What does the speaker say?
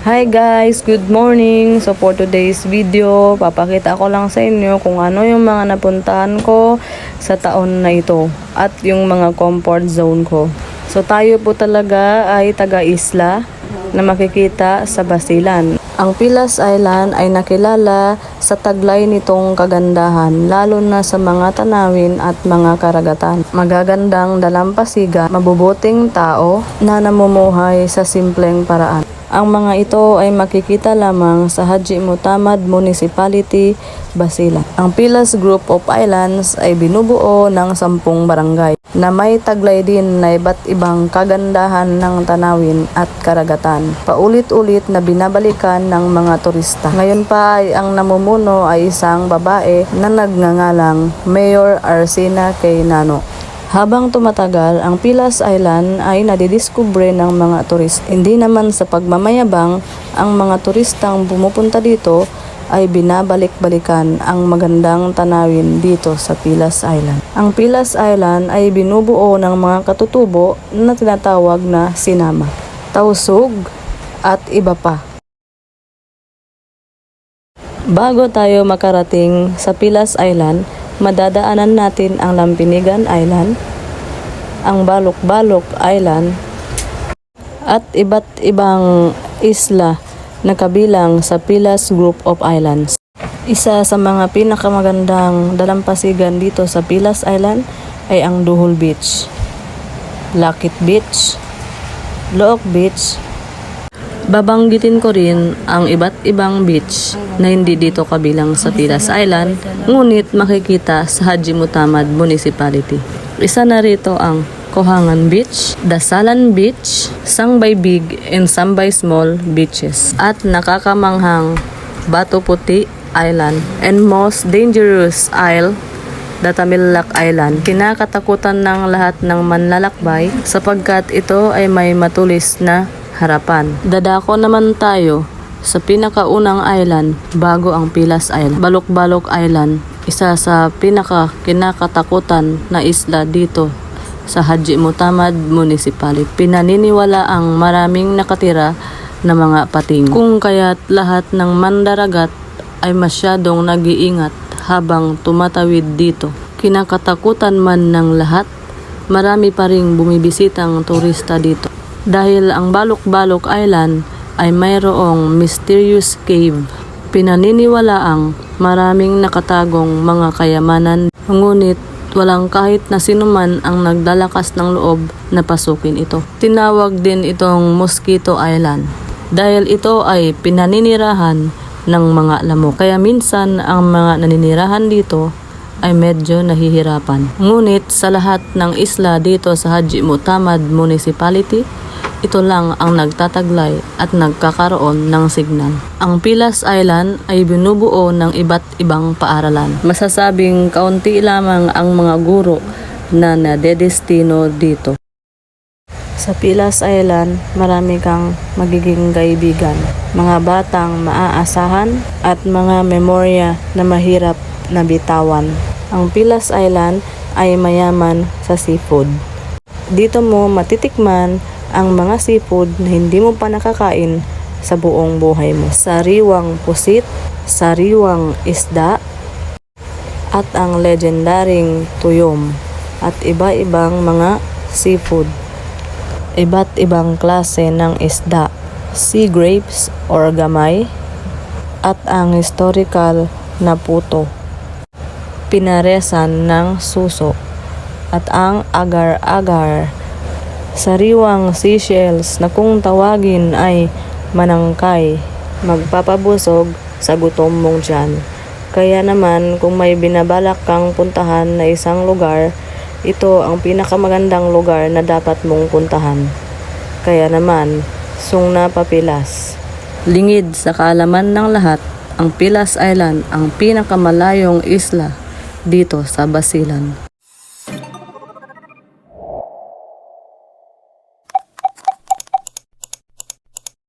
Hi guys, good morning. So for today's video, papakita ko lang sa inyo kung ano yung mga napuntahan ko sa taon na ito at yung mga comfort zone ko. So tayo po talaga ay taga-isla na makikita sa Basilan. Ang Pilas Island ay nakilala sa taglay nitong kagandahan, lalo na sa mga tanawin at mga karagatan. Magagandang dalampasigan, mabubuting tao na namumuhay sa simpleng paraan. Ang mga ito ay makikita lamang sa Haji Mutamad Municipality, Basilan. Ang Pilas Group of Islands ay binubuo ng 10 barangay na may taglay din na iba't ibang kagandahan ng tanawin at karagatan. Paulit-ulit na binabalikan ng mga turista. Ngayon pa ay ang namumuno ay isang babae na nagngangalang Mayor Arsina Keynano. Habang tumatagal, ang Pilas Island ay nadidiskubre ng mga turista. Hindi naman sa pagmamayabang, ang mga turistang pumupunta dito ay binabalik-balikan ang magandang tanawin dito sa Pilas Island. Ang Pilas Island ay binubuo ng mga katutubo na tinatawag na sinama, tausug at iba pa. Bago tayo makarating sa Pilas Island, madadaanan natin ang Lampinigan Island, ang Balok-Balok Island, at iba't ibang isla na kabilang sa Pilas Group of Islands. Isa sa mga pinakamagandang dalampasigan dito sa Pilas Island ay ang Duhol Beach, Lakit Beach, Look Beach. Babanggitin ko rin ang iba't ibang beach na hindi dito kabilang sa Pilas Island, ngunit makikita sa Haji Mutamad Municipality. Isa na rito ang Kohangan Beach, Dasalan Beach, Sangbay Big and Sangbay Small Beaches, at nakakamanghang Bato Puti Island, and most dangerous isle, Datamilak Island. Kinakatakutan ng lahat ng manlalakbay sapagkat ito ay may matulis na harapan. Dadako naman tayo sa pinakaunang island bago ang Pilas Island, Balok-Balok Island, isa sa kinakatakutan na isla dito sa Haji Mutamad Municipality. Pinaniniwala ang maraming nakatira na mga pating, kung kaya't lahat ng mandaragat ay masyadong nag-iingat habang tumatawid dito. Kinakatakutan man ng lahat, marami pa ring bumibisitang turista dito. Dahil ang Balok-Balok Island ay mayroong mysterious cave. Pinaniniwalaang maraming nakatagong mga kayamanan, ngunit walang kahit na sinuman ang nagdalakas ng loob na pasukin ito. Tinawag din itong Mosquito Island dahil ito ay pinaninirahan ng mga lamok. Kaya minsan ang mga naninirahan dito ay medyo nahihirapan. Ngunit sa lahat ng isla dito sa Haji Mutamad Municipality, ito lang ang nagtataglay at nagkakaroon ng signal. Ang Pilas Island ay binubuo ng iba't ibang paaralan. Masasabing kaunti lamang ang mga guro na nadedestino dito. Sa Pilas Island, marami kang magiging kaibigan, mga batang maaasahan at mga memorya na mahirap na bitawan. Ang Pilas Island ay mayaman sa seafood. Dito mo matitikman ang mga seafood na hindi mo pa nakakain sa buong buhay mo. Sariwang pusit, sariwang isda, at ang legendaring tuyom at iba-ibang mga seafood. Iba't ibang klase ng isda, sea grapes or gamay, at ang historical na puto, pinaresan ng suso, at ang agar-agar, sariwang seashells na kung tawagin ay manangkay, magpapabusog sa gutom mong tiyan. Kaya naman kung may binabalak kang puntahan na isang lugar, ito ang pinakamagandang lugar na dapat mong puntahan. Kaya naman, sungna pa Pilas. Lingid sa kaalaman ng lahat, ang Pilas Island ang pinakamalayong isla dito sa Basilan.